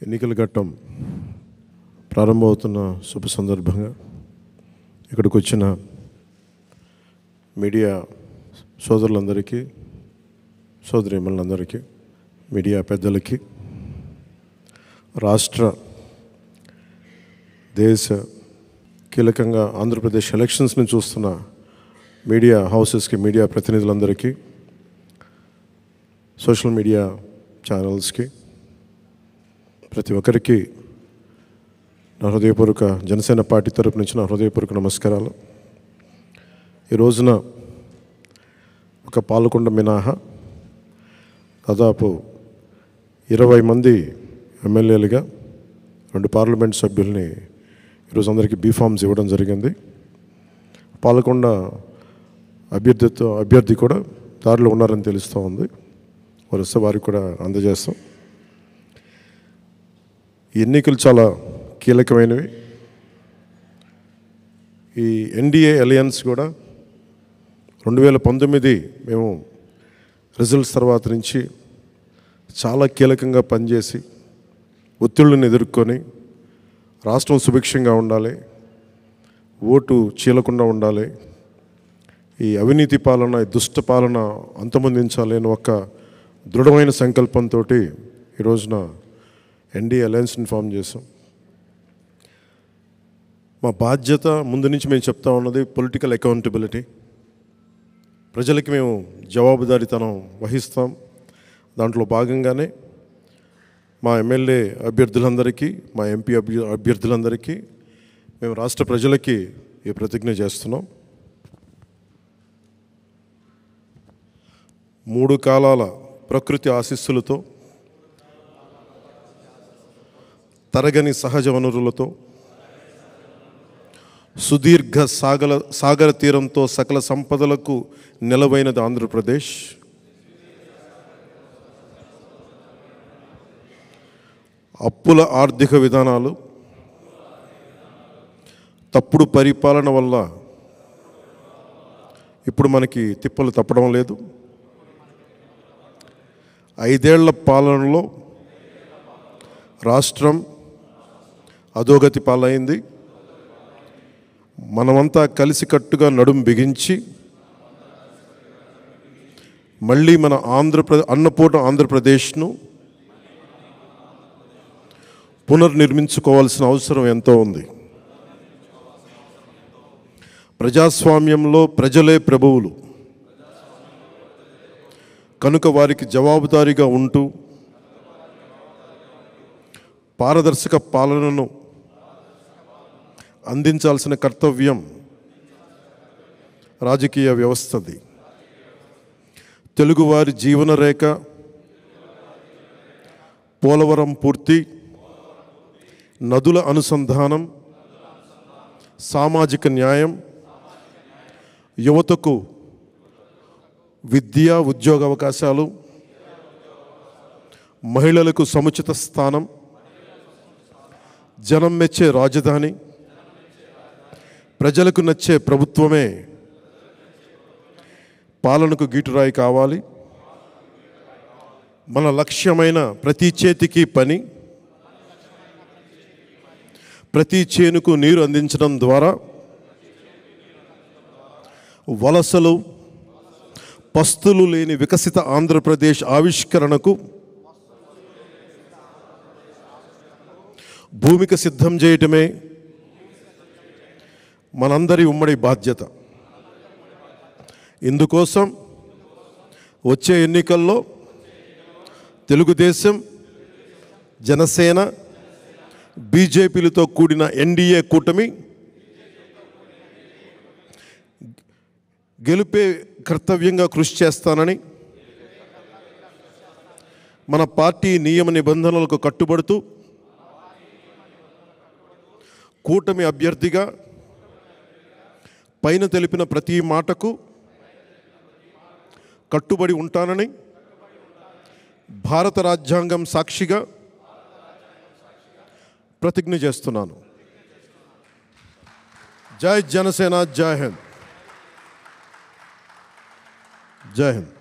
ఎన్నికల ఘట్టం ప్రారంభమవుతున్న శుభ సందర్భంగా ఇక్కడికి వచ్చిన మీడియా సోదరులందరికీ, సోదరీమణులందరికీ, మీడియా పెద్దలకి, రాష్ట్ర దేశ కీలకంగా ఆంధ్రప్రదేశ్ ఎలక్షన్స్ని చూస్తున్న మీడియా హౌసెస్కి, మీడియా ప్రతినిధులందరికీ, సోషల్ మీడియా ఛానల్స్కి, ప్రతి ఒక్కరికి నా హృదయపూర్వక జనసేన పార్టీ తరపు నుంచి నా హృదయపూర్వక నమస్కారాలు. ఈ రోజున ఒక పాలకొండ మినహా దాదాపు 20 మంది ఎమ్మెల్యేలుగా 2 పార్లమెంట్ సభ్యుల్ని ఈరోజు అందరికీ బీఫామ్స్ ఇవ్వడం జరిగింది. పాలకొండ అభ్యర్థి కూడా దారిలో ఉన్నారని తెలుస్తూ ఉంది. వరుస వారికి కూడా అందజేస్తాం. ఎన్నికలు చాలా కీలకమైనవి. ఈ ఎన్డీఏ అలయన్స్ కూడా 2019 మేము రిజల్ట్స్ తర్వాత నుంచి చాలా కీలకంగా పనిచేసి ఒత్తిళ్లను ఎదుర్కొని రాష్ట్రం సుభిక్షంగా ఉండాలి, ఓటు చీలకుండా ఉండాలి, ఈ అవినీతి పాలన, ఈ దుష్ట పాలన అంతమొందించాలి అని ఒక దృఢమైన సంకల్పంతో ఈ రోజున ఎన్డీఏ అలయన్స్ని ఫామ్ చేసాం. మా బాధ్యత ముందు నుంచి మేము చెప్తా ఉన్నది పొలిటికల్ అకౌంటబిలిటీ. ప్రజలకి మేము జవాబుదారీతనం వహిస్తాం. దాంట్లో భాగంగానే మా ఎమ్మెల్యే అభ్యర్థులందరికీ, మా ఎంపీ అభ్యర్థులందరికీ మేము రాష్ట్ర ప్రజలకి ఈ ప్రతిజ్ఞ చేస్తున్నాం. 3 కాలాల ప్రకృతి ఆశీస్సులతో, తరగని సహజ వనరులతో, సుదీర్ఘ సాగర తీరంతో సకల సంపదలకు నెలవైనది ఆంధ్రప్రదేశ్. అప్పుల ఆర్థిక విధానాలు, తప్పుడు పరిపాలన వల్ల ఇప్పుడు మనకి తిప్పలు తప్పడం లేదు. 5 ఏళ్ల పాలనలో రాష్ట్రం అధోగతి పాలైంది. మనమంతా కలిసికట్టుగా నడుం బిగించి మళ్ళీ మన అన్నపూర్ణ ఆంధ్రప్రదేశ్ను పునర్నిర్మించుకోవాల్సిన అవసరం ఎంతో ఉంది. ప్రజాస్వామ్యంలో ప్రజలే ప్రభువులు కనుక వారికి జవాబుదారీగా ఉంటూ పారదర్శక పాలనను అందించాల్సిన కర్తవ్యం రాజకీయ వ్యవస్థది. తెలుగువారి జీవనరేఖ పోలవరం పూర్తి, నదుల అనుసంధానం, సామాజిక న్యాయం, యువతకు విద్య, ఉద్యోగ అవకాశాలు, మహిళలకు సముచిత స్థానం, జనం మెచ్చే రాజధాని, ప్రజలకు నచ్చే ప్రభుత్వమే పాలనకు గీటురాయి కావాలి. మన లక్ష్యమైన ప్రతి చేతికి పని, ప్రతి చేనుకు నీరు అందించడం ద్వారా వలసలు, పస్తులు లేని వికసిత ఆంధ్రప్రదేశ్ ఆవిష్కరణకు భూమిక సిద్ధం చేయటమే మనందరి ఉమ్మడి బాధ్యత. ఇందుకోసం వచ్చే ఎన్నికల్లో తెలుగుదేశం, జనసేన, బీజేపీలతో కూడిన ఎన్డీఏ కూటమి గెలుపే కర్తవ్యంగా కృషి చేస్తానని, మన పార్టీ నియమ నిబంధనలకు కట్టుబడుతూ కూటమి అభ్యర్థిగా పైన తెలిపిన ప్రతి మాటకు కట్టుబడి ఉంటానని భారత రాజ్యాంగం సాక్షిగా ప్రతిజ్ఞ చేస్తున్నాను. జై జనసేన, జై హింద్. జై హింద్.